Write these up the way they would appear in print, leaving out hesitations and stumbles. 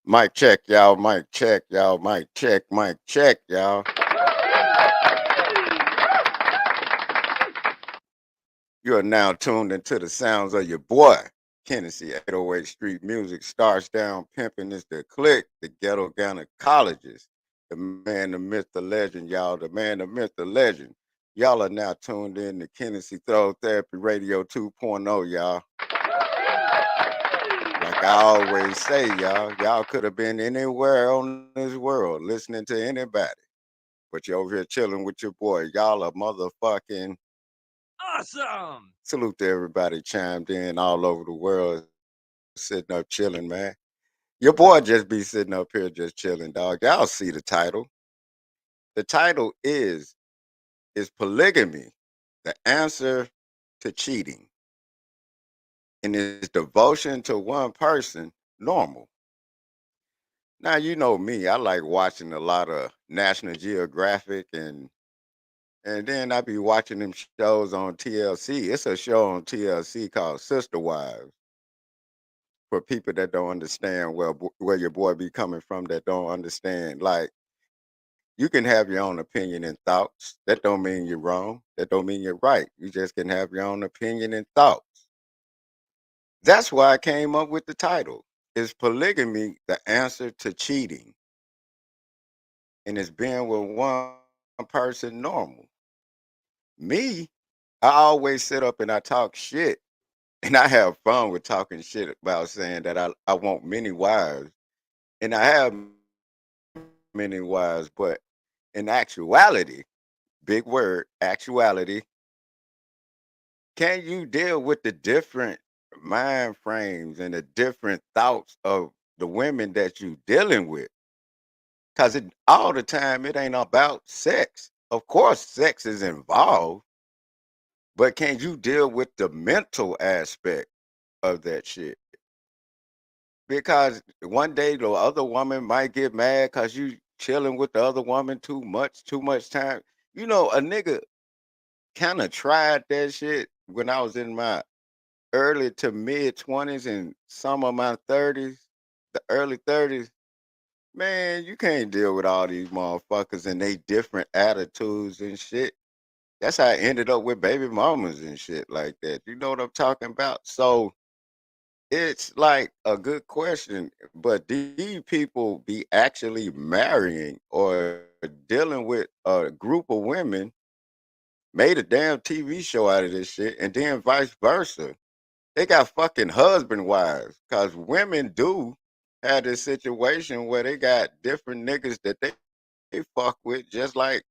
Mic check, y'all. Mic check, y'all. Mic check. Mic check, y'all. You are now tuned into the sounds of your boy, Tennessee 808 Street Music. Starts down pimping is the click, the ghetto gynecologist. The man, the myth, the legend, y'all. The man, the myth, the legend. Y'all are now tuned in to Tennessee Throw Therapy Radio 2.0, y'all. Like I always say, y'all could have been anywhere on this world listening to anybody. But you're over here chilling with your boy. Y'all are motherfucking Awesome. salute to everybody chimed in all over the world, sitting up chilling, man. Your boy just be sitting up here just chilling, dog. Y'all see the title. The title is polygamy, the answer to cheating. And is devotion to one person normal? Now you know me, I like watching a lot of National Geographic and then I be watching them shows on TLC. It's a show on TLC called Sister Wives for people that don't understand where your boy be coming from that don't understand. Like you can have your own opinion and thoughts. That don't mean you're wrong. That don't mean you're right. You just can have your own opinion and thoughts. That's why I came up with the title. Is polygamy the answer to cheating? And is being with one person normal? Me, I always sit up and I talk shit. And I have fun with talking shit about saying that I want many wives. And I have many wives, but in actuality, big word, actuality, can you deal with the different mind frames and the different thoughts of the women that you dealing with? Because it all the time it ain't about sex. Of course, sex is involved, but can you deal with the mental aspect of that shit? Because one day the other woman might get mad because you chilling with the other woman too much time. You know, a nigga kind of tried that shit when I was in my early to mid 20s and some of my 30s, the early 30s. Man, you can't deal with all these motherfuckers and they different attitudes and shit. That's how I ended up with baby mamas and shit like that. You know what I'm talking about? So it's like a good question, but do these people be actually marrying or dealing with a group of women, made a damn TV show out of this shit, and then vice versa? They got fucking husband wives because women do have this situation where they got different niggas that they fuck with just like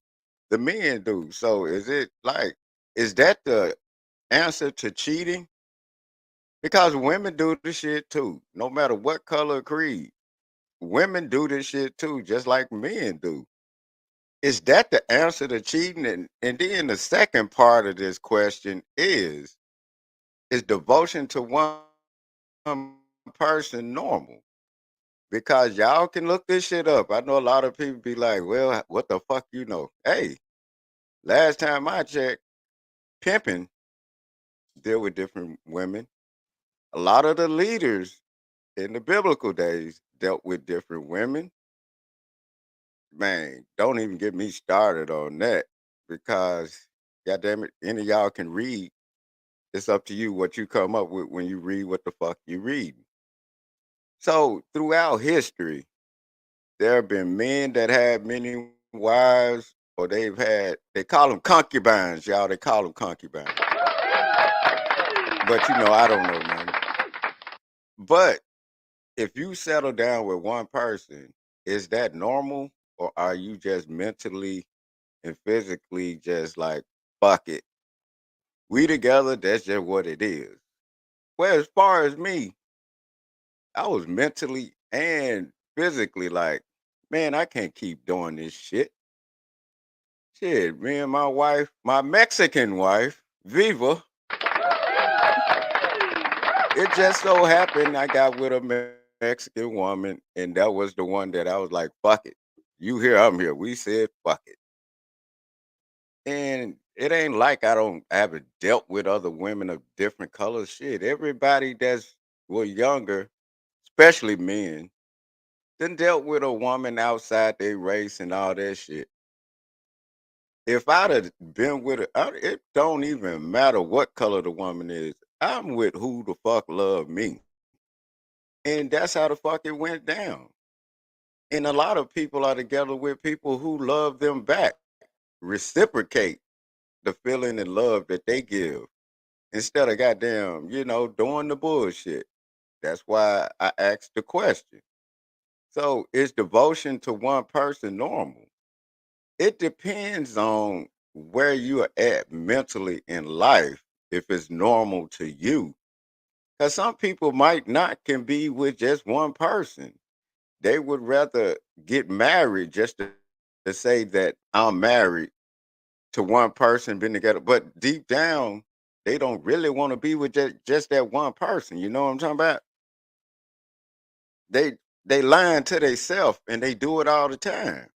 the men do. So is that the answer to cheating? Because women do the shit too, no matter what color or creed. Women do this shit too, just like men do. Is that the answer to cheating? And then the second part of this question is devotion to one person normal? Because y'all can look this shit up. I know a lot of people be like, well, what the fuck you know? Hey, last time I checked, pimping deal with different women. A lot of the leaders in the biblical days dealt with different women. Man, don't even get me started on that because goddamn it, any of y'all can read. It's up to you what you come up with when you read what the fuck you read. So throughout history, there have been men that had many wives, or they call them concubines, y'all. They call them concubines. But I don't know, man. But if you settle down with one person, is that normal? Or are you just mentally and physically just like, fuck it? We together, that's just what it is. Well, as far as me, I was mentally and physically like, man, I can't keep doing this shit. Shit, me and my wife, my Mexican wife, Viva, it just so happened I got with a Mexican woman, and that was the one that I was like, fuck it. You here, I'm here. We said, fuck it. And it ain't like I haven't dealt with other women of different colors. Shit, everybody that's well younger, especially men. Then dealt with a woman outside their race and all that shit. If I'd have been with her, it don't even matter what color the woman is. I'm with who the fuck love me. And that's how the fuck it went down. And a lot of people are together with people who love them back, reciprocate the feeling and love that they give instead of goddamn, doing the bullshit. That's why I asked the question. So is devotion to one person normal? It depends on where you are at mentally in life, if it's normal to you. Because some people might not can be with just one person. They would rather get married just to say that I'm married to one person, been together. But deep down, they don't really want to be with just that one person. You know what I'm talking about? They they lying to themselves and they do it all the time.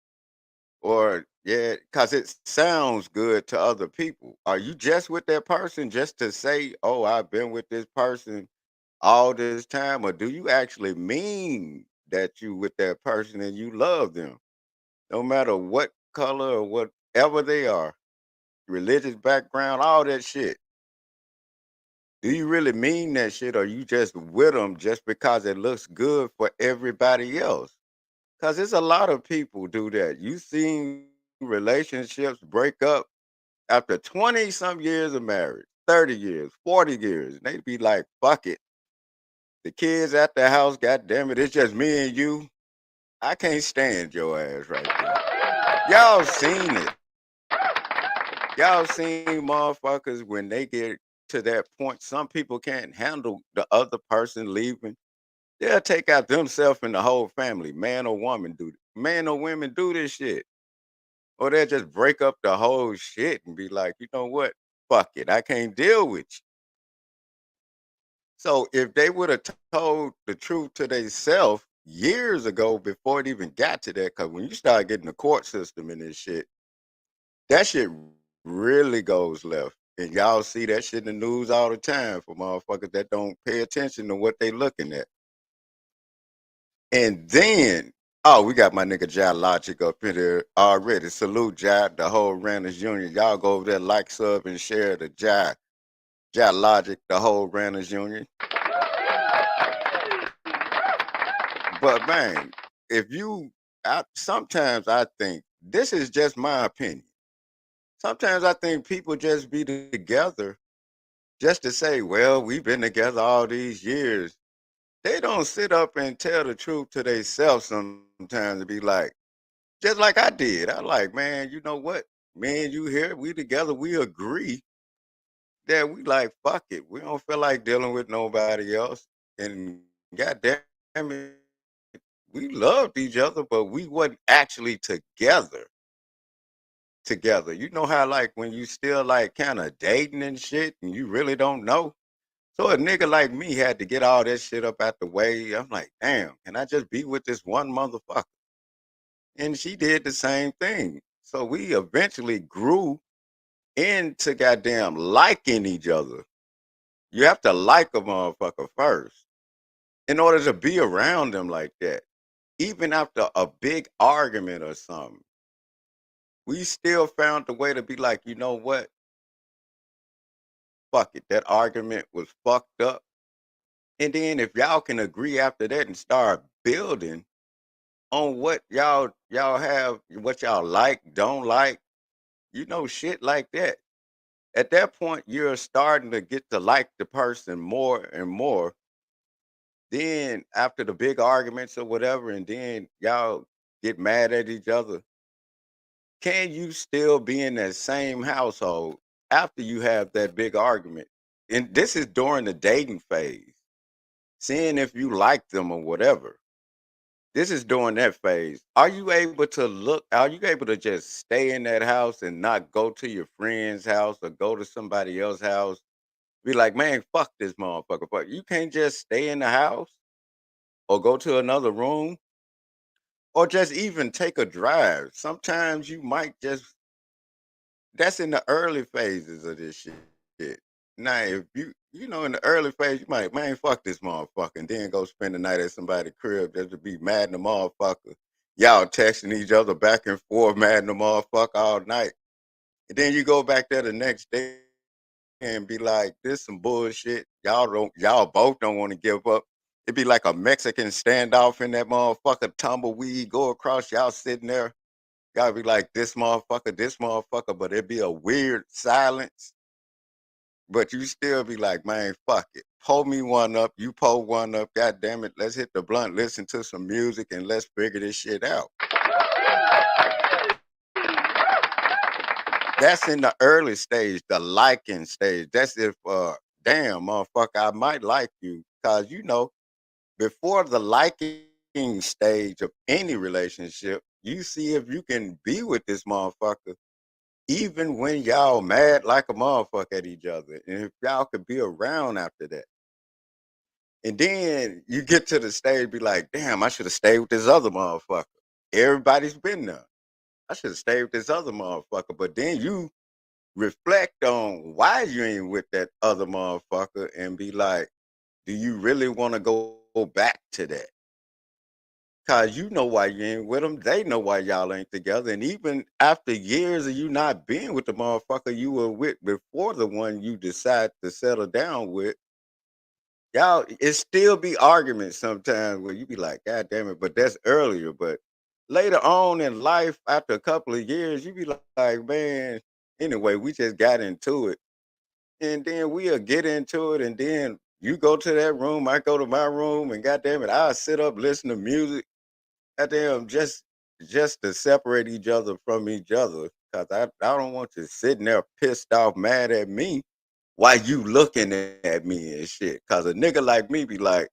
Or yeah, because it sounds good to other people. Are you just with that person just to say, "Oh, I've been with this person all this time," or do you actually mean that you with that person and you love them, no matter what color or whatever they are, religious background, all that shit? Do you really mean that shit, or you just with them just because it looks good for everybody else? Because there's a lot of people do that. You seen relationships break up after 20 some years of marriage, 30 years, 40 years. And they be like, fuck it. The kids at the house, god damn it, it's just me and you. I can't stand your ass right there. Y'all seen it. Y'all seen motherfuckers when they get to that point. Some people can't handle the other person leaving. They'll take out themselves and the whole family, man or woman man or women do this shit. Or they'll just break up the whole shit and be like, you know what? Fuck it. I can't deal with you. So if they would have told the truth to themselves years ago before it even got to that, because when you start getting the court system in this shit, that shit really goes left. And y'all see that shit in the news all the time for motherfuckers that don't pay attention to what they looking at. And then, oh, we got my nigga Jai Logic up in there already. Salute Jai, the whole Randers Union. Y'all go over there, like, sub, and share the Jai Logic, the whole Randers Union. But man, if you, sometimes I think this is just my opinion. Sometimes I think people just be together just to say, well, we've been together all these years. They don't sit up and tell the truth to themselves sometimes and be like, just like I did. I like, man, you know what? Me and you here, we together, we agree that we like, fuck it. We don't feel like dealing with nobody else. And goddamn it, we loved each other, but we wasn't actually together. You know how like when you still like kind of dating and shit and you really don't know? So a nigga like me had to get all that shit up out the way. I'm like, damn, can I just be with this one motherfucker? And she did the same thing. So we eventually grew into goddamn liking each other. You have to like a motherfucker first in order to be around them like that. Even after a big argument or something, we still found the way to be like, you know what? Fuck it. That argument was fucked up. And then if y'all can agree after that and start building on what y'all have, what y'all like, don't like, shit like that. At that point, you're starting to get to like the person more and more. Then after the big arguments or whatever, and then y'all get mad at each other, can you still be in that same household after you have that big argument? And this is during the dating phase, seeing if you like them or whatever. This is during that phase. Are you able to just stay in that house and not go to your friend's house or go to somebody else's house? Be like, man, fuck this motherfucker. But you can't just stay in the house or go to another room or just even take a drive. Sometimes you might just, that's in the early phases of this shit. Now, if in the early phase, you might, man, fuck this motherfucker, and then go spend the night at somebody's crib just to be mad in the motherfucker. Y'all texting each other back and forth, mad in the motherfucker all night. And then you go back there the next day and be like, this some bullshit. Y'all both don't want to give up. It'd be like a Mexican standoff in that motherfucker, tumbleweed, go across, y'all sitting there. Y'all be like, this motherfucker, but it'd be a weird silence. But you still be like, man, fuck it. Pull me one up, you pull one up, god damn it, let's hit the blunt, listen to some music, and let's figure this shit out. That's in the early stage, the liking stage. That's if damn motherfucker, I might like you. Cause before the liking stage of any relationship, you see if you can be with this motherfucker even when y'all mad like a motherfucker at each other. And if y'all could be around after that. And then you get to the stage, be like, damn, I should have stayed with this other motherfucker. Everybody's been there. I should have stayed with this other motherfucker. But then you reflect on why you ain't with that other motherfucker and be like, do you really want to go back to that? Cause you know why you ain't with them. They know why y'all ain't together. And even after years of you not being with the motherfucker you were with before the one you decide to settle down with, y'all, it still be arguments sometimes where you be like, God damn it, but that's earlier. But later on in life, after a couple of years, you be like, man, anyway, we just got into it. And then we'll get into it, and then you go to that room, I go to my room, and goddamn it, I'll sit up, listen to music, goddamn, just to separate each other from each other. Cause I don't want you sitting there pissed off, mad at me while you looking at me and shit. Cause a nigga like me be like,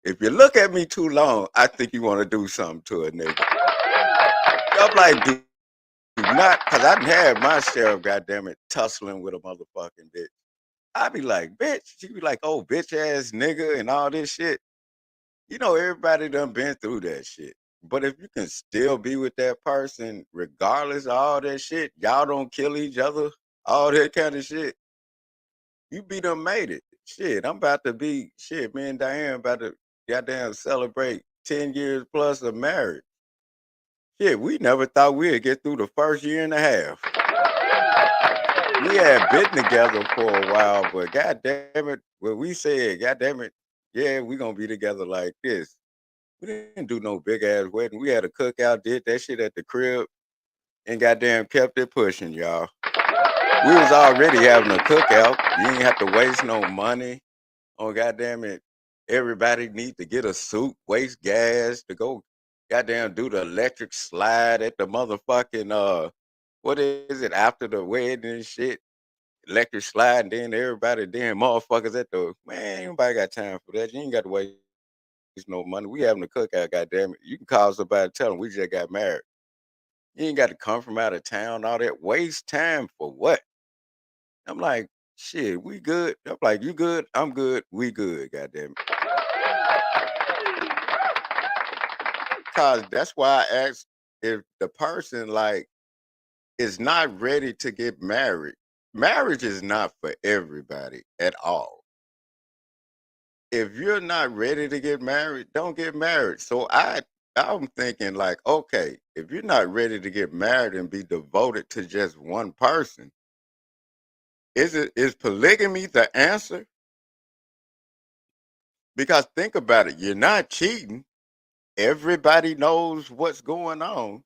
if you look at me too long, I think you want to do something to a nigga. I'm like, do not, cause I done had my share of goddamn it tussling with a motherfucking bitch. I be like, bitch. She be like, oh, bitch ass nigga and all this shit. Everybody done been through that shit. But if you can still be with that person, regardless of all that shit, y'all don't kill each other, all that kind of shit, you be done made it. Shit, I'm about to be, shit, me and Diane about to goddamn celebrate 10 years plus of marriage. Shit, we never thought we'd get through the first year and a half. We had been together for a while, but god damn it, when we said, god damn it, yeah, we gonna be together like this. We didn't do no big ass wedding. We had a cookout, did that shit at the crib, and goddamn kept it pushing, y'all. We was already having a cookout. You ain't have to waste no money on goddamn it. Everybody need to get a suit, waste gas to go goddamn do the electric slide at the motherfucking what is it after the wedding and shit? Electric slide, and then everybody, then motherfuckers at the man, ain't nobody got time for that. You ain't got to waste no money. We having a cookout, goddamn it. You can call somebody and tell them we just got married. You ain't got to come from out of town, all that. Waste time for what? I'm like, shit, we good. I'm like, you good? I'm good. We good, goddamn it. Cause that's why I asked if the person like is not ready to get married. Marriage is not for everybody at all. If you're not ready to get married, don't get married. So I'm thinking like, okay, if you're not ready to get married and be devoted to just one person, is polygamy the answer? Because think about it, you're not cheating. Everybody knows what's going on.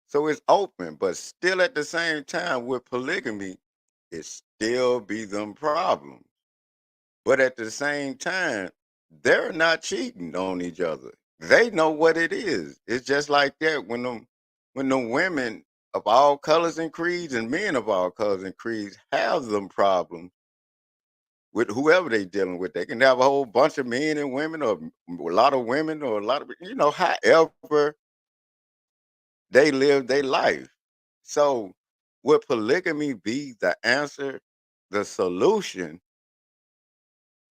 So it's open, but still at the same time with polygamy, it still be them problems. But at the same time, they're not cheating on each other. They know what it is. It's just like that when the women of all colors and creeds and men of all colors and creeds have them problems with whoever they dealing with. They can have a whole bunch of men and women or a lot of women or a lot of however they live their life. So would polygamy be the answer, the solution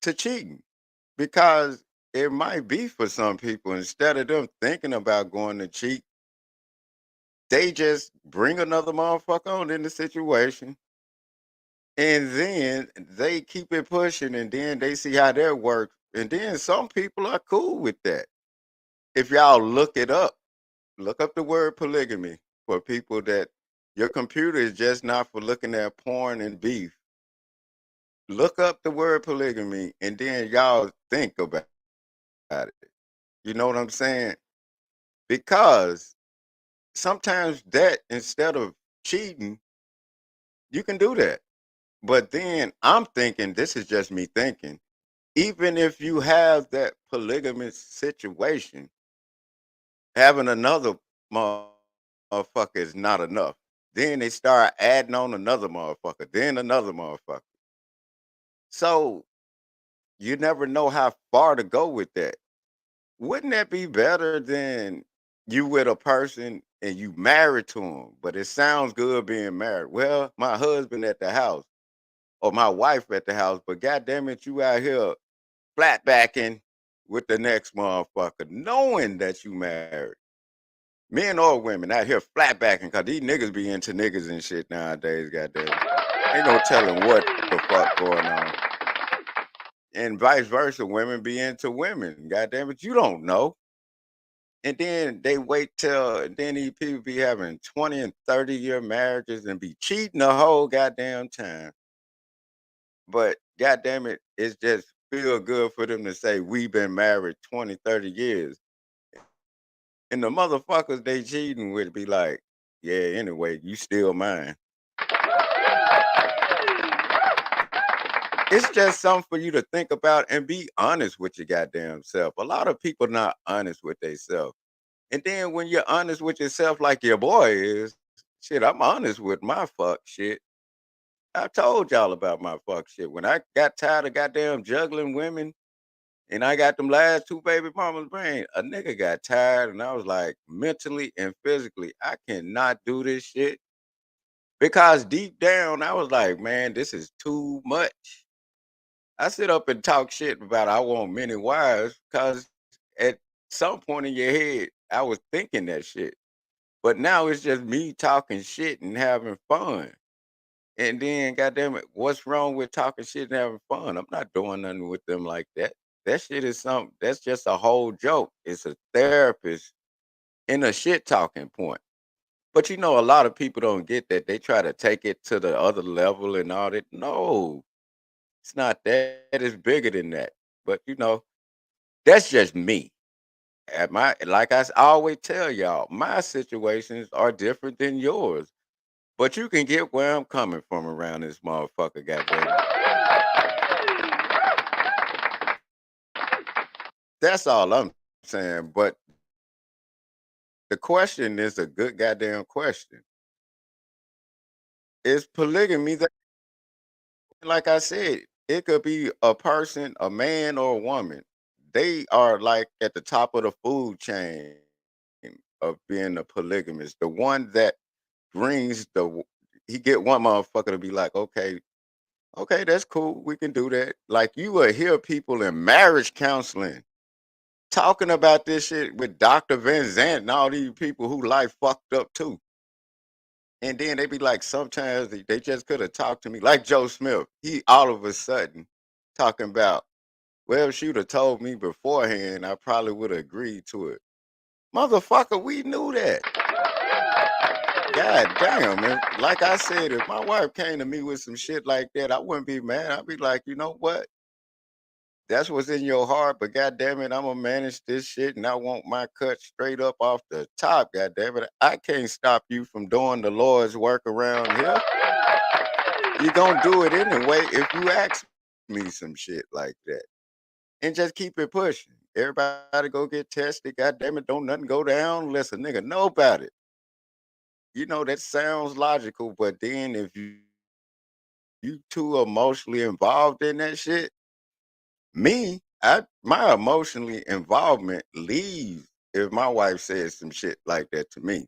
to cheating? Because it might be for some people, instead of them thinking about going to cheat, they just bring another motherfucker on in the situation And then they keep it pushing, and then they see how that works. And then some people are cool with that. If y'all look up the word polygamy for people that your computer is just not for looking at porn and beef. Look up the word polygamy and then y'all think about it. You know what I'm saying? Because sometimes that instead of cheating, you can do that. But then I'm thinking, this is just me thinking, even if you have that polygamous situation, having another motherfucker is not enough. Then they start adding on another motherfucker, then another motherfucker. So you never know how far to go with that. Wouldn't that be better than you with a person and you married to him, but it sounds good being married? Well, my husband at the house or my wife at the house, but goddamn it, you out here flat backing with the next motherfucker, knowing that you married. Men or women out here flat backing because these niggas be into niggas and shit nowadays, goddamn it. Ain't no telling what the fuck going on. And vice versa, women be into women. Goddamn it, you don't know. And then they wait till and then these people be having 20 and 30-year marriages and be cheating the whole goddamn time. But goddamn it, it's just feel good for them to say we've been married 20, 30 years. And the motherfuckers they cheating with be like, yeah, anyway, you still mine. It's just something for you to think about and be honest with your goddamn self. A lot of people not honest with themselves. And then when you're honest with yourself like your boy is, shit, I'm honest with my fuck shit. I told y'all about my fuck shit. When I got tired of goddamn juggling women and I got them last two baby mamas brain, a nigga got tired and I was like, mentally and physically, I cannot do this shit. Because deep down, I was like, man, this is too much. I sit up and talk shit about I want many wives because at some point in your head, I was thinking that shit. But now it's just me talking shit and having fun. And then, goddamn it, what's wrong with talking shit and having fun? I'm not doing nothing with them like that. That shit is something that's just a whole joke. It's a therapist in a shit talking point. But you know, a lot of people don't get that. They try to take it to the other level and all that. No, it's not that. It's bigger than that. But you know, that's just me. At my like always tell y'all, my situations are different than yours. But you can get where I'm coming from around this motherfucker, goddammit. That's all I'm saying. But the question is a good goddamn question. Is polygamy that, like I said, it could be a person, a man or a woman. They are like at the top of the food chain of being a polygamist. The one that brings he get one motherfucker to be like, okay, okay, that's cool. We can do that. Like you will hear people in marriage counseling talking about this shit with Dr. Van Zant and all these people who life fucked up too. And then they be like, sometimes they just could have talked to me. Like Joe Smith. He all of a sudden talking about, well, if she'd have told me beforehand, I probably would have agreed to it. Motherfucker, we knew that. God damn, man. Like I said, if my wife came to me with some shit like that, I wouldn't be mad. I'd be like, you know what? That's what's in your heart, but god damn it, I'm gonna manage this shit and I want my cut straight up off the top. God damn it. I can't stop you from doing the Lord's work around here. You're gonna do it anyway if you ask me some shit like that. And just keep it pushing. Everybody go get tested. God damn it, don't nothing go down unless a nigga know about it. You know, that sounds logical, but then if you too emotionally involved in that shit, my emotionally involvement leaves if my wife says some shit like that to me.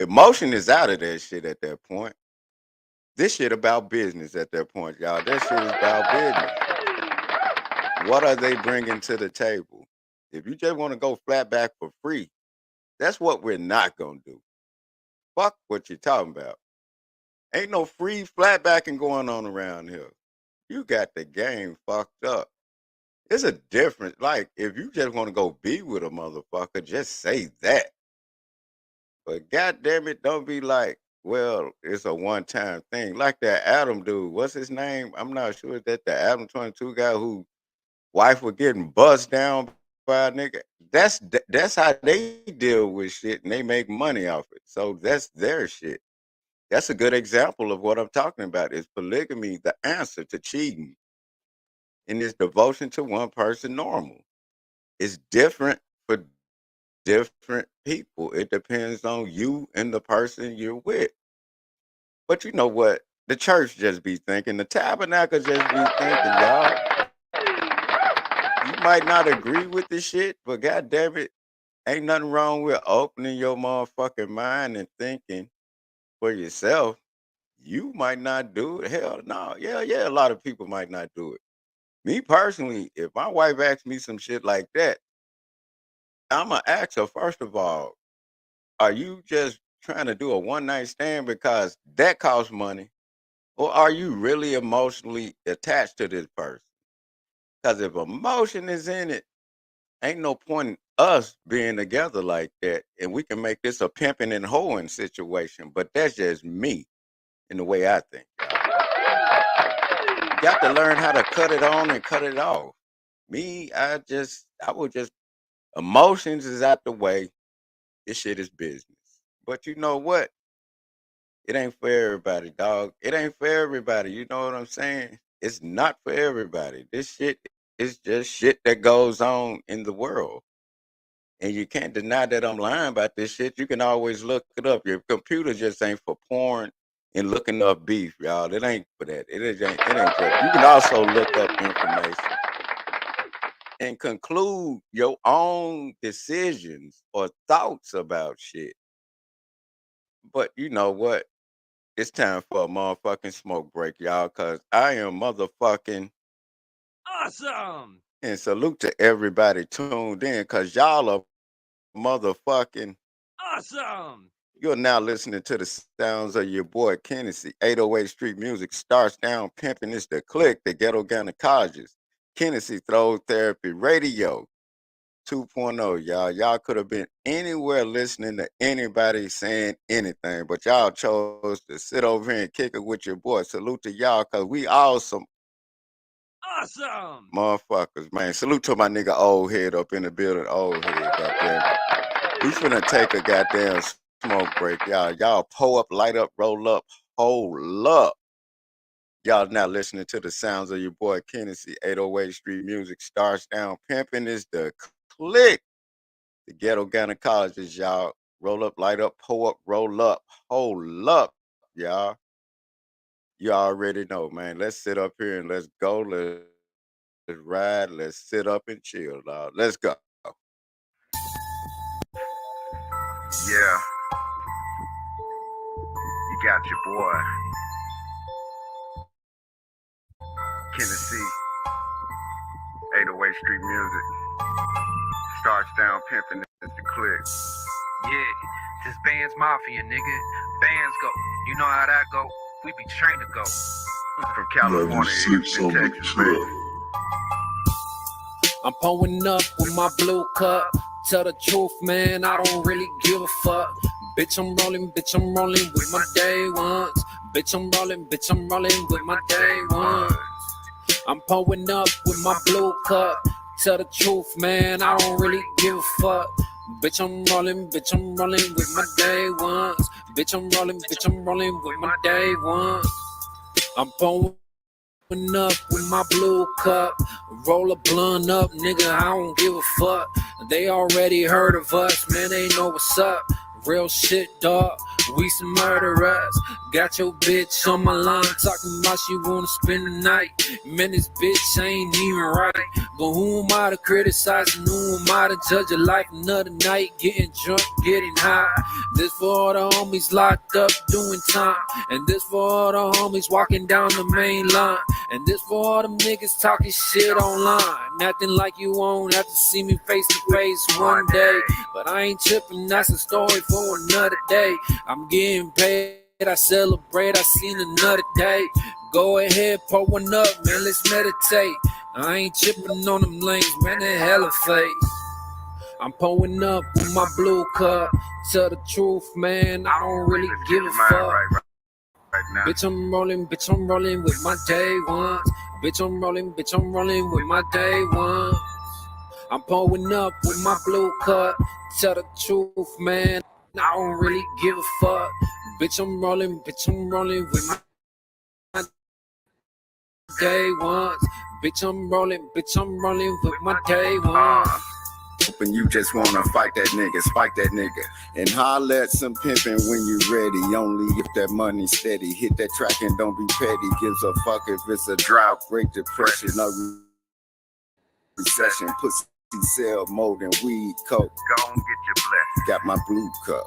Emotion is out of that shit at that point. This shit about business at that point, y'all. That shit is about business. What are they bringing to the table? If you just want to go flat back for free, that's what we're not gonna do. Fuck what you're talking about. Ain't no free flatbacking going on around here. You got the game fucked up. It's a difference. Like, if you just want to go be with a motherfucker, just say that. But goddamn it, don't be like, well, it's a one-time thing. Like that Adam dude. What's his name? I'm not sure. Is that the Adam 22 guy who wife was getting buzzed down by a nigga? That's how they deal with shit and they make money off it. So that's their shit. That's a good example of what I'm talking about. Is polygamy the answer to cheating? And is devotion to one person normal? It's different for different people. It depends on you and the person you're with. But you know what? The church just be thinking, the tabernacle just be thinking, y'all. You might not agree with the shit, but god damn it, ain't nothing wrong with opening your motherfucking mind and thinking for yourself. You might not do it. Hell no. Yeah, a lot of people might not do it. Me personally, if my wife asks me some shit like that, I'ma ask her, first of all, are you just trying to do a one night stand because that costs money? Or are you really emotionally attached to this person? Because if emotion is in it, ain't no point in us being together like that. And we can make this a pimping and hoeing situation. But that's just me in the way I think, y'all. You got to learn how to cut it on and cut it off. Me, I would just, emotions is out the way. This shit is business. But you know what? It ain't for everybody, dog. It ain't for everybody. You know what I'm saying? It's not for everybody. This shit is just shit that goes on in the world. And you can't deny that I'm lying about this shit. You can always look it up. Your computer just ain't for porn and looking up beef, y'all. It ain't for that. It ain't just. You can also look up information and conclude your own decisions or thoughts about shit. But you know what? It's time for a motherfucking smoke break, y'all, cause I am motherfucking Awesome. and salute to everybody tuned in, cause y'all are motherfucking. Awesome. You're now listening to the sounds of your boy Kennedy. 808 Street Music starts down pimping. It's the click, the ghetto gynecologists. Kennedy Throw Therapy Radio 2.0, y'all. Y'all could have been anywhere listening to anybody saying anything, but y'all chose to sit over here and kick it with your boy. Salute to y'all, cause we all some Awesome. motherfuckers, man. Salute to my nigga old head up in the building. Old head, goddamn. We finna take a goddamn smoke break, y'all. Y'all pull up, light up, roll up, hold up. Y'all now listening to the sounds of your boy Kennedy. 808 Street Music starts down pimping. Is the click. The ghetto gynecologist, y'all. Roll up, light up, pull up, roll up, hold up, y'all. You already know, man. Let's sit up here and let's go. Let's ride. Let's sit up and chill, dog. Let's go. Yeah, you got your boy, Kennedy, 808 Street Music. Starts down pimping, it's the click. Yeah, this band's mafia, nigga. Bands go. You know how that go. We be trained to go. From California to Houston, Texas, baby. I'm pulling up with my blue cup. Tell the truth, man, I don't really give a fuck. Bitch, I'm rolling with my day ones. Bitch, I'm rolling with my day ones. I'm pulling up with my blue cup. Tell the truth, man, I don't really give a fuck. Bitch, I'm rolling with my day ones. Bitch, I'm rolling with my day ones. I'm pulling up with my blue cup. Roll a blunt up, nigga, I don't give a fuck. They already heard of us, man, they know what's up. Real shit, dog, we some murderers. Got your bitch on my line, talking about she wanna spend the night. Man, this bitch ain't even right. But who am I to criticize and who am I to judge a life? Another night, getting drunk, getting high. This for all the homies locked up doing time. And this for all the homies walking down the main line. And this for all them niggas talking shit online. Acting like you won't have to see me face to face one day. But I ain't tripping, that's a story for another day. I'm getting paid I celebrate, I seen another day. Go ahead, pour one up, man, let's meditate. I ain't chipping on them lanes, man, they hella fake. I'm pouring up with my blue cup. Tell the truth, man, I don't really give a fuck. Right now. Bitch, I'm rolling with my day ones. Bitch, I'm rolling with my day ones. I'm pouring up with my blue cup. Tell the truth, man, I don't really give a fuck. Bitch, I'm rolling with my day ones. Bitch, I'm rolling with my day ones. And you just wanna fight that nigga, spike that nigga. And holler at some pimpin' when you ready. Only if that money steady. Hit that track and don't be petty. Gives a fuck if it's a drought, Great Depression, no recession. Pussy sell more than weed, coke. Go and get your blessing. Got my blue cup.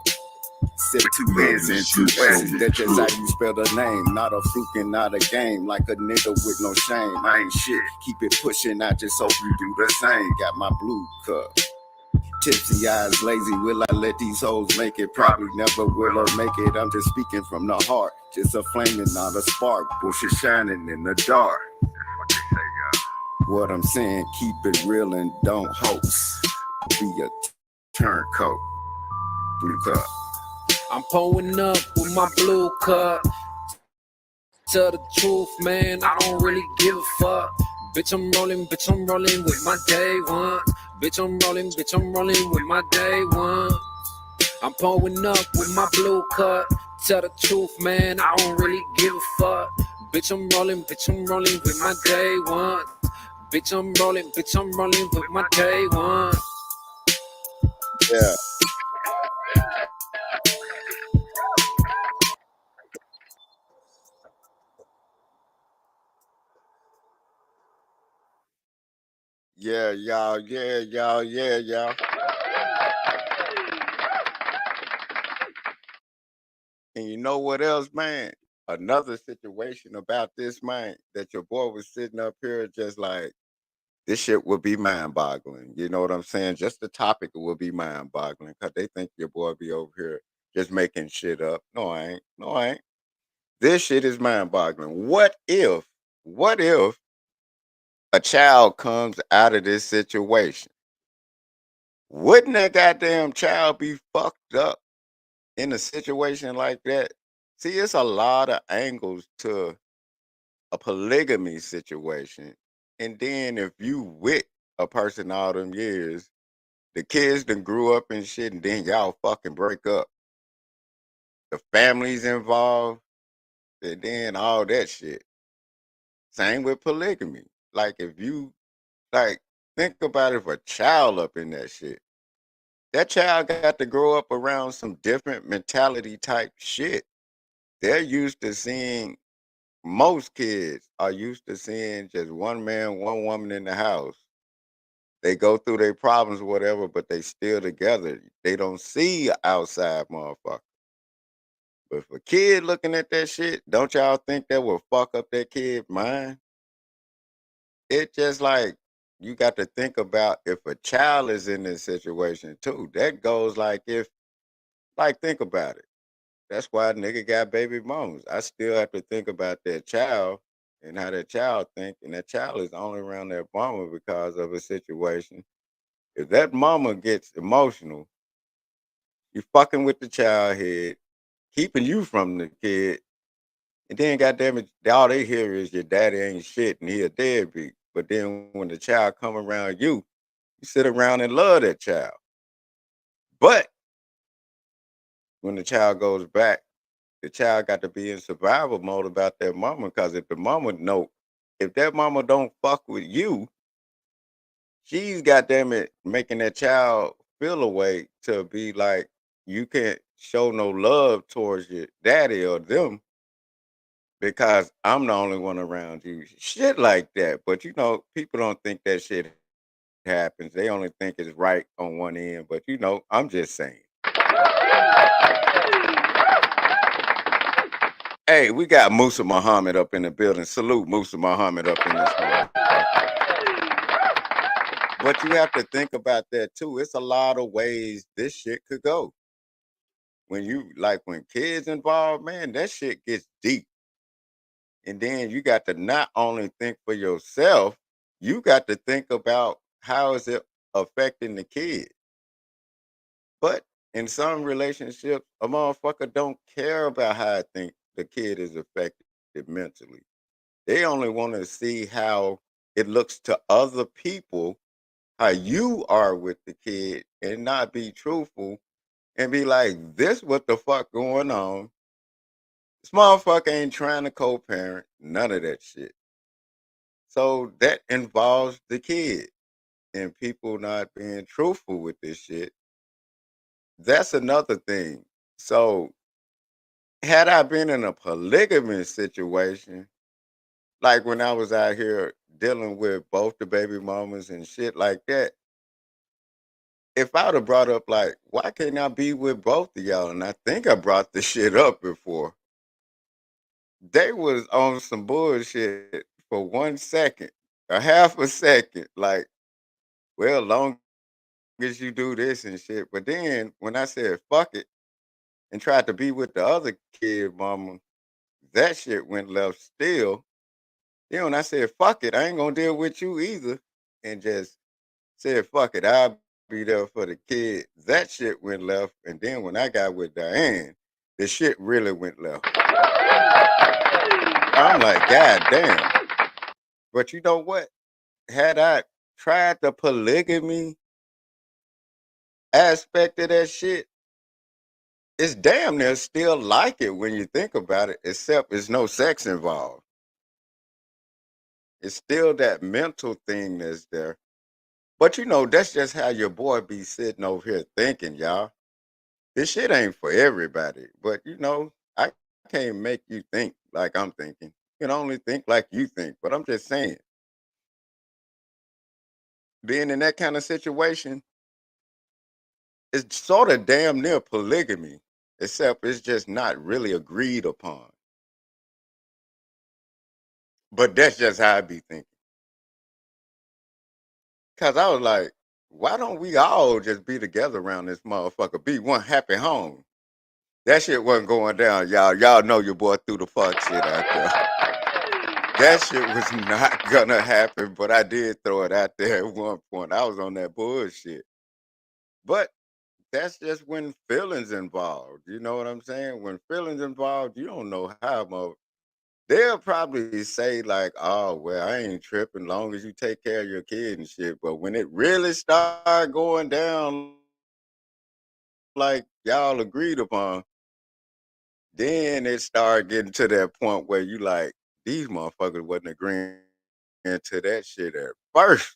Sip 2 N's and 2 S's. That's just how you spell the name. Not a fluke and not a game. Like a nigga with no shame. I ain't shit. Keep it pushing. I just hope you do the same. Got my blue cup. Tipsy eyes, lazy. Will I let these hoes make it? Probably never will I make it. I'm just speaking from the heart. Just a flame and not a spark. Bullshit shining in the dark. That's what they say, y'all. What I'm saying, keep it real and don't hoax. Be a turncoat. Blue cup. I'm pouring up with my blue cup. Tell the truth, man, I don't really give a fuck. Bitch, I'm rolling with my day ones. Bitch, I'm rolling with my day ones. I'm pouring up with my blue cup. Tell the truth, man, I don't really give a fuck. Bitch, I'm rolling with my day ones. Bitch, I'm rolling with my day ones. Yeah. Yeah, y'all. Yeah, y'all. Yeah, y'all. And you know what else, man? Another situation about this, man, that your boy was sitting up here just like, this shit would be mind boggling. You know what I'm saying? Just the topic would be mind boggling because they think your boy be over here just making shit up. No, I ain't. No, I ain't. This shit is mind boggling. What if a child comes out of this situation? Wouldn't that goddamn child be fucked up in a situation like that? See, it's a lot of angles to a polygamy situation. And then if you with a person all them years, the kids done grew up and shit, and then y'all fucking break up. The families involved, and then all that shit. Same with polygamy. Like if you like think about if a child up in that shit. That child got to grow up around some different mentality type shit. They're used to seeing most kids are used to seeing just one man, one woman in the house. They go through their problems, whatever, but they still together. They don't see a outside motherfucker. But if a kid looking at that shit, don't y'all think that will fuck up that kid's mind? It just like you got to think about if a child is in this situation too. That goes like if like think about it. That's why a nigga got baby mamas. I still have to think about that child and how that child think, and that child is only around that mama because of a situation. If that mama gets emotional, you fucking with the child head, keeping you from the kid, and then goddamn it, all they hear is your daddy ain't shit and he a deadbeat. But then when the child come around you, you sit around and love that child. But when the child goes back, the child got to be in survival mode about that mama. Because if the mama know, if that mama don't fuck with you, she's goddamn it making that child feel a way to be like you can't show no love towards your daddy or them because I'm the only one around you. Shit like that. But you know, people don't think that shit happens. They only think it's right on one end. But you know, I'm just saying. Hey, we got Musa Muhammad up in the building. Salute Musa Muhammad up in this motherfucker. But you have to think about that too. It's a lot of ways this shit could go. when kids involved, man, that shit gets deep. And then you got to not only think for yourself, you got to think about how is it affecting the kid. But in some relationships, a motherfucker don't care about how I think the kid is affected mentally. They only want to see how it looks to other people, how you are with the kid, and not be truthful and be like, this what the fuck going on. This motherfucker ain't trying to co-parent, none of that shit. So that involves the kid and people not being truthful with this shit. That's another thing. So had I been in a polygamous situation, like when I was out here dealing with both the baby mamas and shit like that, if I would have brought up like, why can't I be with both of y'all? And I think I brought the shit up before. They was on some bullshit for 1 second, a half a second, like, well, long as you do this and shit. But then when I said fuck it and tried to be with the other kid mama, that shit went left still. Then when I said fuck it, I ain't gonna deal with you either, and just said fuck it, I'll be there for the kid. That shit went left. And then when I got with Diane, the shit really went left. I'm like, God damn. But you know what? Had I tried the polygamy aspect of that shit, it's damn near still like it when you think about it, except there's no sex involved. It's still that mental thing that's there. But you know, that's just how your boy be sitting over here thinking, y'all. This shit ain't for everybody. But you know, I can't make you think like I'm thinking. You can only think like you think. But I'm just saying, being in that kind of situation, it's sort of damn near polygamy, except it's just not really agreed upon. But that's just how I be thinking. Cause I was like, why don't we all just be together around this motherfucker? Be one happy home. That shit wasn't going down, y'all. Y'all know your boy threw the fuck shit out there. That shit was not gonna happen, but I did throw it out there at one point. I was on that bullshit. But that's just when feelings involved. You know what I'm saying? When feelings involved, you don't know how much. They'll probably say like, "Oh, well, I ain't tripping long as you take care of your kid and shit." But when it really start going down like y'all agreed upon, then it started getting to that point where you like, these motherfuckers wasn't agreeing to that shit at first.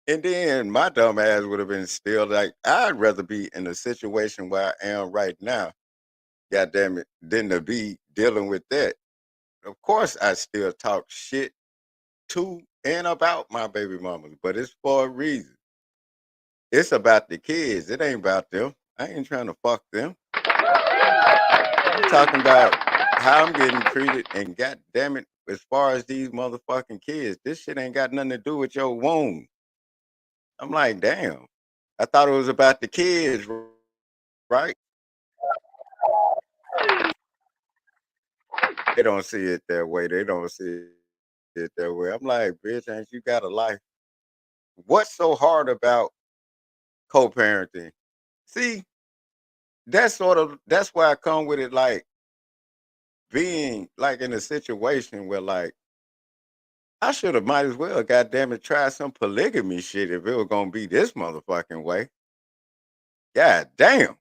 And then my dumb ass would have been still like, I'd rather be in the situation where I am right now, God damn it, than to be dealing with that. Of course, I still talk shit to and about my baby mamas, but it's for a reason. It's about the kids. It ain't about them. I ain't trying to fuck them. I'm talking about how I'm getting treated, and god damn it, as far as these motherfucking kids, this shit ain't got nothing to do with your womb. I'm like, damn. I thought it was about the kids, right? They don't see it that way. They don't see it that way. I'm like, bitch, ain't you got a life? What's so hard about co-parenting? See, that's why I come with it like being like in a situation where like I should have might as well, goddamn it, try some polygamy shit if it was gonna be this motherfucking way. God damn.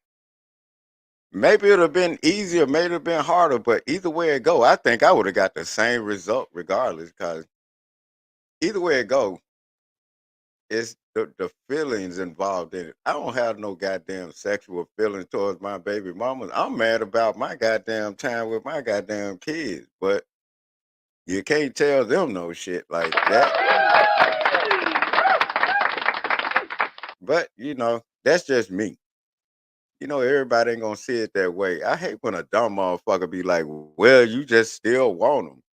Maybe it'd have been easier, maybe it'd have been harder, but either way it go, I think I would have got the same result regardless. Cause either way it go, it's the feelings involved in it. I don't have no goddamn sexual feelings towards my baby mamas. I'm mad about my goddamn time with my goddamn kids, but you can't tell them no shit like that. But you know, that's just me. You know, everybody ain't gonna see it that way. I hate when a dumb motherfucker be like, well, you just still want them.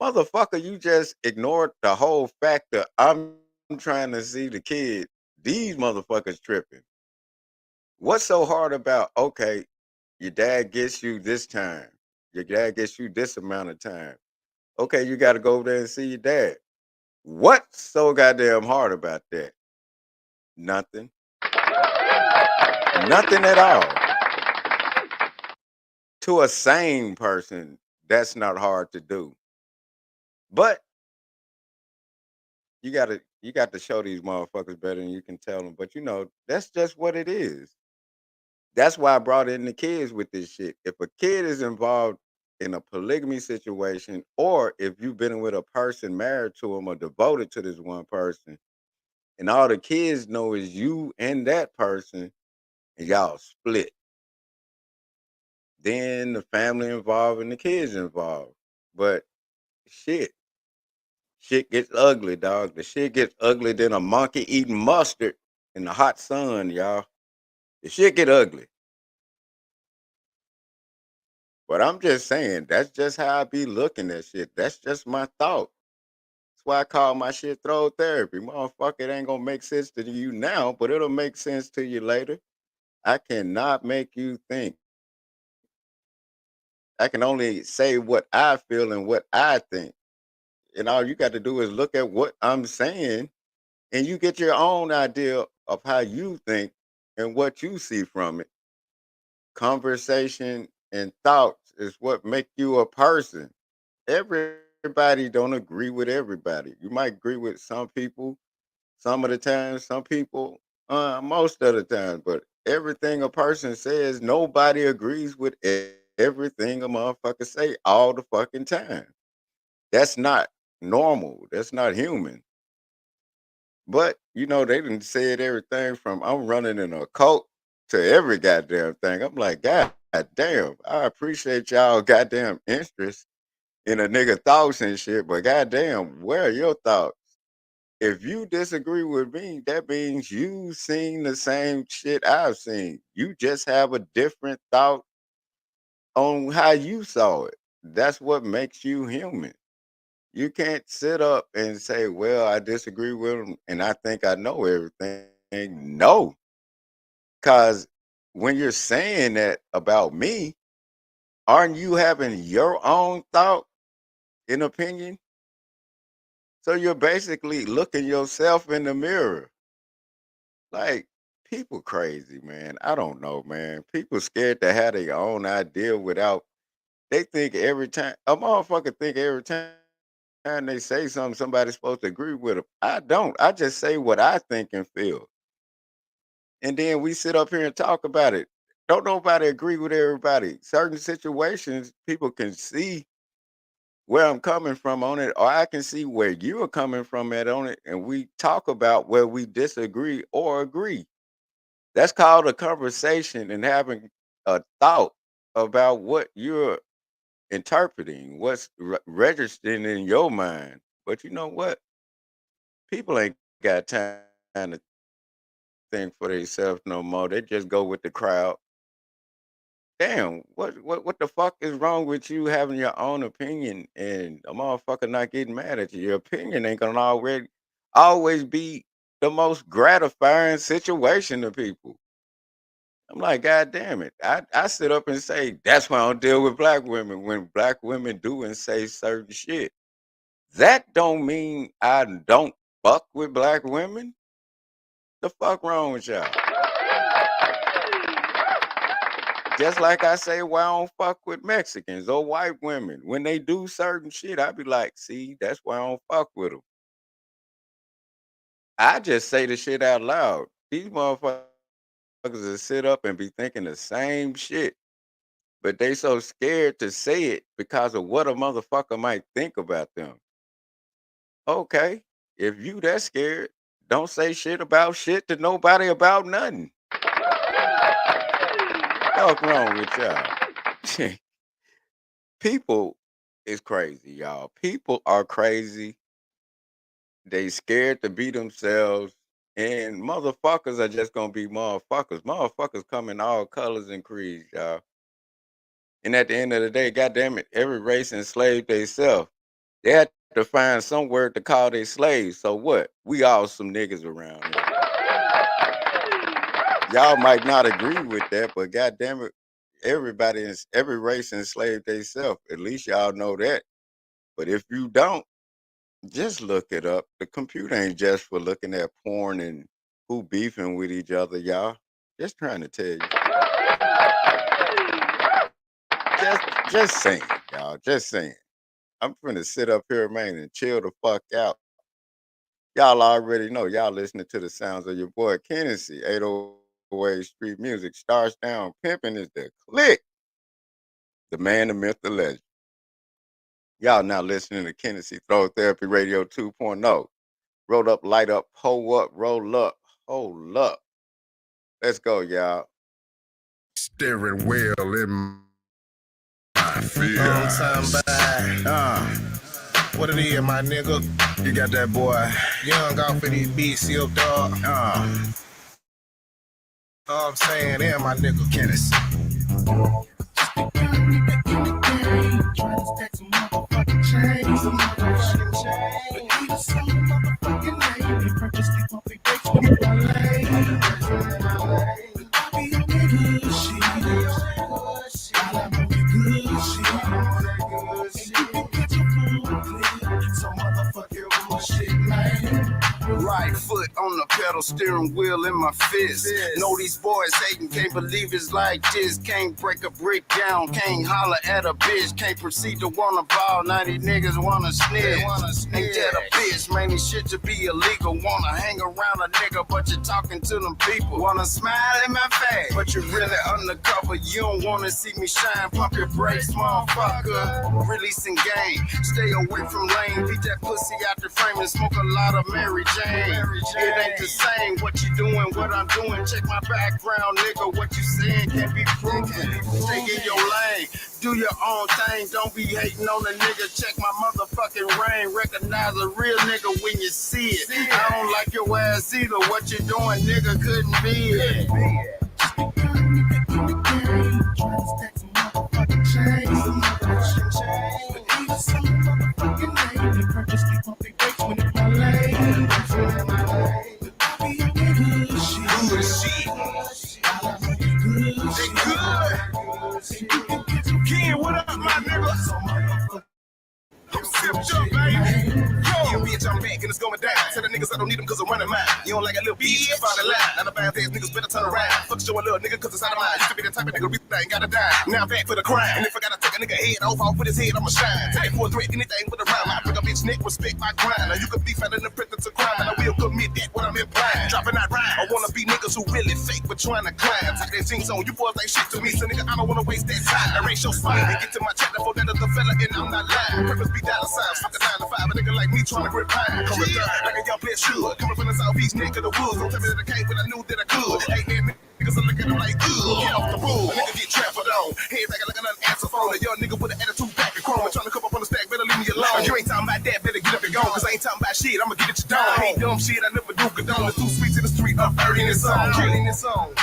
Motherfucker, you just ignored the whole fact that I'm trying to see the kid. These motherfuckers tripping. What's so hard about, okay, your dad gets you this time, your dad gets you this amount of time. Okay, you got to go over there and see your dad. What's so goddamn hard about that? Nothing. Nothing at all. To a sane person, that's not hard to do. But you got to show these motherfuckers better than you can tell them. But that's just what it is. That's why I brought in the kids with this shit. If a kid is involved in a polygamy situation, or if you've been with a person married to them or devoted to this one person, and all the kids know is you and that person, and y'all split, then the family involved and the kids involved. But shit, shit gets ugly, dog. The shit gets ugly than a monkey eating mustard in the hot sun, y'all. The shit get ugly. But I'm just saying, that's just how I be looking at shit. That's just my thought. That's why I call my shit throw therapy. Motherfucker, it ain't gonna make sense to you now, but it'll make sense to you later. I cannot make you think. I can only say what I feel and what I think. And all you got to do is look at what I'm saying, and you get your own idea of how you think and what you see from it. Conversation and thoughts is what make you a person. Everybody don't agree with everybody. You might agree with some people some of the time, some people most of the time, but everything a person says, nobody agrees with everything a motherfucker say all the fucking time. That's not normal. That's not human. But they didn't said everything from I'm running in a cult to every goddamn thing. I'm like, God damn, I appreciate y'all goddamn interest in a nigga thoughts and shit, but goddamn, where are your thoughts? If you disagree with me, that means you seen the same shit I've seen. You just have a different thought on how you saw it. That's what makes you human. You can't sit up and say, well, I disagree with him and I think I know everything. No, because when you're saying that about me, aren't you having your own thought and opinion? So you're basically looking yourself in the mirror. Like, people crazy, man. I don't know, man. People scared to have their own idea without they think every time a motherfucker think every time they say something, somebody's supposed to agree with them. I don't. I just say what I think and feel. And then we sit up here and talk about it. Don't nobody agree with everybody. Certain situations, people can see where I'm coming from on it, or I can see where you are coming from at on it, and we talk about where we disagree or agree. That's called a conversation and having a thought about what you're interpreting, what's registering in your mind. But you know what? People ain't got time to think for themselves no more. They just go with the crowd. Damn, what the fuck is wrong with you having your own opinion and a motherfucker not getting mad at you? Your opinion ain't gonna always be the most gratifying situation to people. I'm like, God damn it. I sit up and say, that's why I don't deal with black women when black women do and say certain shit. That don't mean I don't fuck with black women. The fuck wrong with y'all? Just like I say, why I don't fuck with Mexicans or white women. When they do certain shit, I be like, see, that's why I don't fuck with them. I just say the shit out loud. These motherfuckers will sit up and be thinking the same shit. But they so scared to say it because of what a motherfucker might think about them. Okay, if you that scared, don't say shit about shit to nobody about nothing. What's wrong with y'all? People is crazy, y'all. People are crazy. They scared to be themselves. And motherfuckers are just gonna be motherfuckers. Motherfuckers come in all colors and creeds, y'all. And at the end of the day, goddamn it, every race enslaved themselves. They had to find some word to call their slaves. So what? We all some niggas around here. Y'all might not agree with that, but goddamn it, every race enslaved themselves. At least y'all know that. But if you don't, just look it up. The computer ain't just for looking at porn and who beefing with each other, y'all. Just trying to tell you. Just saying, y'all. Just saying. I'm finna sit up here, man, and chill the fuck out. Y'all already know. Y'all listening to the sounds of your boy Kennedy, 808 Street Music. Stars Down Pimping is the click. The man, the myth, the legend. Y'all now listening to Kennedy Throw Therapy Radio 2.0. Roll up, light up, pull up, roll up, hold up. Let's go, y'all. Steering wheel in my field. Long time back. What it is, my nigga? You got that boy young off of these beats, silk dog. Know what I'm saying? Yeah, my nigga Kennedy. Right foot on the pedal, steering wheel in my fist. Know these boys hating, can't believe it's like this. Can't break a brick down, can't holler at a bitch. Can't proceed to wanna ball, 90 niggas wanna snitch. Ain't that a bitch, man, this shit to be illegal. Wanna hang around a nigga, but you're talking to them people. Wanna smile in my face, but you're really undercover. You don't wanna see me shine, pump your brakes, motherfucker. Releasing game, stay away from lane. Beat that pussy out the frame and smoke a lot of Mary Jane. It ain't the same what you doing, what I'm doing. Check my background, nigga. What you saying can't be proven. Stay in your lane, do your own thing. Don't be hating on a nigga. Check my motherfucking rain. Recognize a real nigga when you see it. I don't like your ass either. What you doing, nigga? Couldn't be it. Ken, what up, my nigga? I'm sipped up, baby. Yo, bitch, I'm back and it's going down. Tell the niggas I don't need them cause I'm running mine. You don't like a little bitch, you find a line. Now the bad ass niggas better turn around. Fuck show a little nigga cause it's out of line. Used to be the type of nigga that ain't gotta die. Now I'm back for the crime. And if I gotta take a nigga head off with his head, I'ma shine. Take for a threat, anything with a rhyme. I bring a bitch neck, respect my grind. Now you could be found in the presence of crime. And I will commit that what I'm implying. Dropping that rhyme. I wanna be niggas who really fake but trying to climb. Take that jeans on, you boys ain't shit to me. So nigga, I don't wanna waste that time. I raise your spine and get to my chapter for that other fella and I'm not lying. Purpose be dollar signs. Fuck a 9 to 5, a nigga like me trying to grip pine. Coming through like a young bitch should. Coming from the southeast neck of the woods. Don't tell me that I came when I knew that I could. Hey, man, niggas are looking at them like, ugh, get off the road. A nigga get trampled on. Head back like an unanswered phone. A young nigga with an attitude back and chrome. Trying to come up on the stack, better leave me alone. If you ain't talking about that, better get up and go. Cause I ain't talking about shit, I'ma get it you down. I ain't dumb shit, I never do condone. It's too sweet to the street, up early in this song. Killing this song.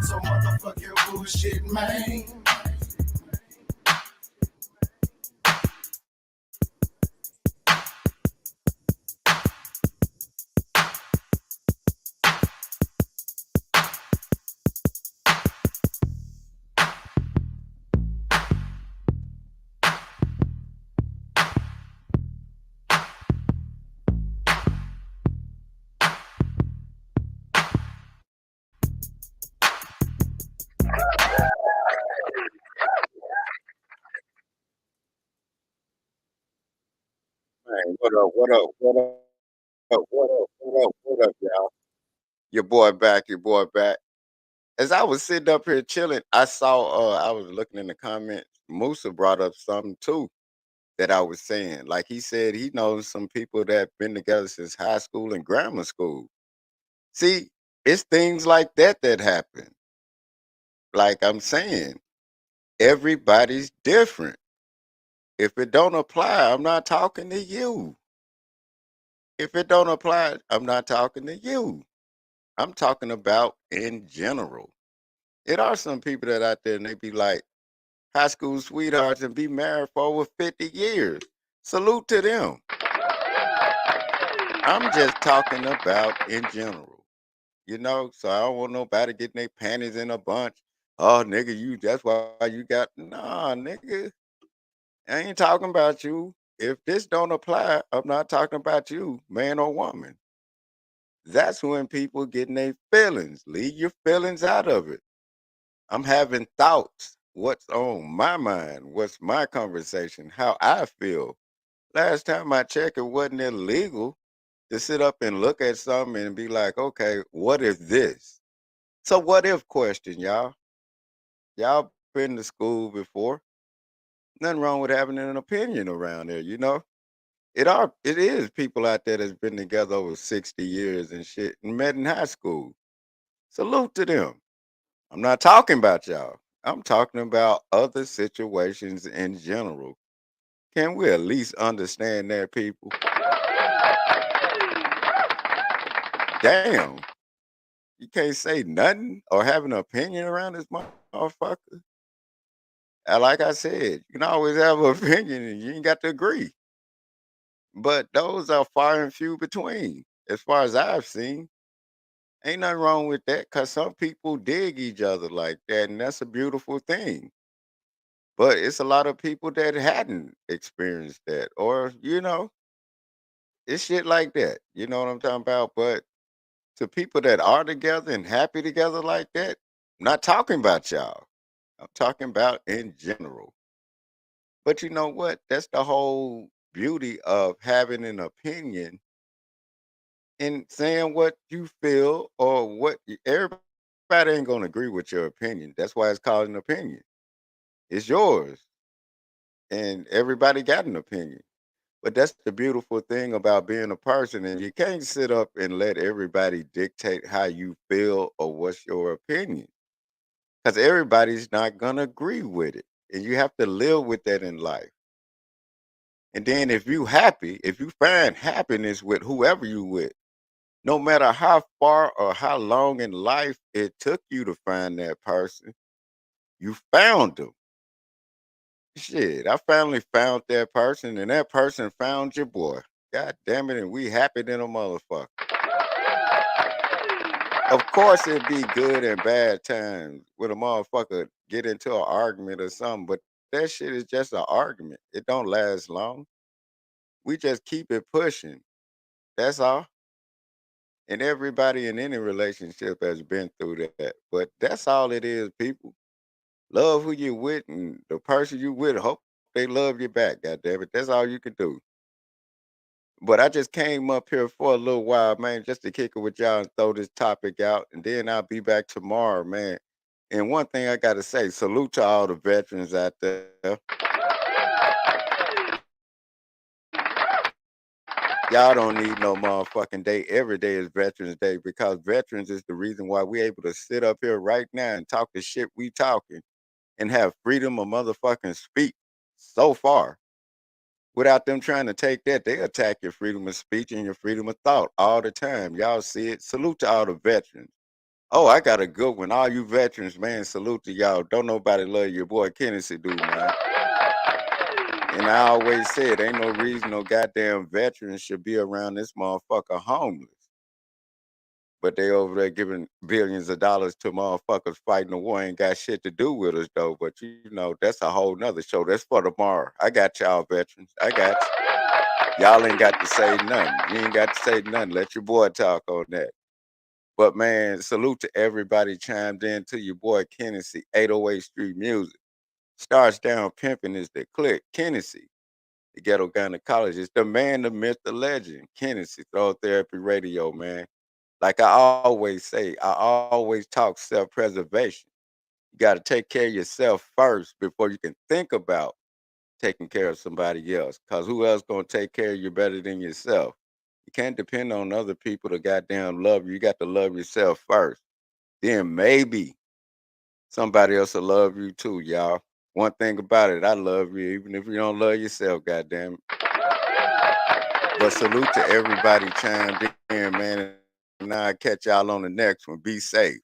So motherfucking bullshit, man. Man, what up, what up, what up, what up, what up, what up, y'all? Your boy back, your boy back. As I was sitting up here chilling, I saw I was looking in the comments. Musa brought up something too that I was saying. Like he said he knows some people that been together since high school and grammar school. See, it's things like that that happen. Like I'm saying, everybody's different. If it don't apply, I'm not talking to you. If it don't apply, I'm not talking to you. I'm talking about in general. It are some people that out there and they be like high school sweethearts and be married for over 50 years. Salute to them. I'm just talking about in general. So I don't want nobody getting their panties in a bunch. Oh, nigga, that's why you got nah, nigga. I ain't talking about you. If this don't apply, I'm not talking about you, man or woman. That's when people getting their feelings. Leave your feelings out of it. I'm having thoughts. What's on my mind? What's my conversation? How I feel. Last time I checked, it wasn't illegal to sit up and look at something and be like, okay, what if this? So what if question, y'all? Y'all been to school before. Nothing wrong with having an opinion around there. It is people out there that's been together over 60 years and shit and met in high school. Salute to them. I'm not talking about y'all. I'm talking about other situations in general. Can we at least understand that, people? Damn. You can't say nothing or have an opinion around this motherfucker. Like I said, you can always have an opinion and you ain't got to agree. But those are far and few between, as far as I've seen. Ain't nothing wrong with that because some people dig each other like that, and that's a beautiful thing. But it's a lot of people that hadn't experienced that, or, it's shit like that. You know what I'm talking about? But to people that are together and happy together like that, I'm not talking about y'all. I'm talking about in general. But you know what? That's the whole beauty of having an opinion and saying what you feel or everybody ain't gonna agree with your opinion. That's why it's called an opinion. It's yours, and everybody got an opinion. But that's the beautiful thing about being a person, and you can't sit up and let everybody dictate how you feel or what's your opinion, because everybody's not gonna agree with it, and you have to live with that in life. And then if you find happiness with whoever you with, no matter how far or how long in life it took you to find that person, you found them. Shit, I finally found that person, and that person found your boy. God damn it, and we happy than a motherfucker. Of course, it'd be good and bad times when a motherfucker get into an argument or something, but that shit is just an argument. It don't last long. We just keep it pushing. That's all. And everybody in any relationship has been through that. But that's all it is, people. Love who you with and the person you with, hope they love you back, God damn it. That's all you can do. But I just came up here for a little while, man, just to kick it with y'all and throw this topic out. And then I'll be back tomorrow, man. And one thing I gotta say, salute to all the veterans out there. Y'all don't need no motherfucking day. Every day is Veterans Day because veterans is the reason why we able to sit up here right now and talk the shit we talking and have freedom of motherfucking speech so far. Without them trying to take that, they attack your freedom of speech and your freedom of thought all the time. Y'all see it. Salute to all the veterans. Oh, I got a good one. All you veterans, man, salute to y'all. Don't nobody love your boy Kennedy do, man. And I always said, ain't no reason no goddamn veterans should be around this motherfucker homeless. But they over there giving billions of dollars to motherfuckers fighting the war. Ain't got shit to do with us though. But that's a whole nother show. That's for tomorrow. I got y'all veterans. I got you. Y'all ain't got to say nothing. You ain't got to say nothing. Let your boy talk on that. But man, salute to everybody chimed in to your boy Kennedy, 808 Street Music. Starts down pimping is the click. Kennedy, the ghetto gynecologist, the man, the myth, the legend. Kennedy, Throw Therapy Radio, man. Like I always say, I always talk self-preservation. You got to take care of yourself first before you can think about taking care of somebody else. Cause who else gonna take care of you better than yourself? You can't depend on other people to goddamn love you. You got to love yourself first. Then maybe somebody else will love you too, y'all. One thing about it, I love you, even if you don't love yourself, goddamn. But salute to everybody chimed in, man. And I'll catch y'all on the next one. Be safe.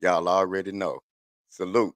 Y'all already know. Salute.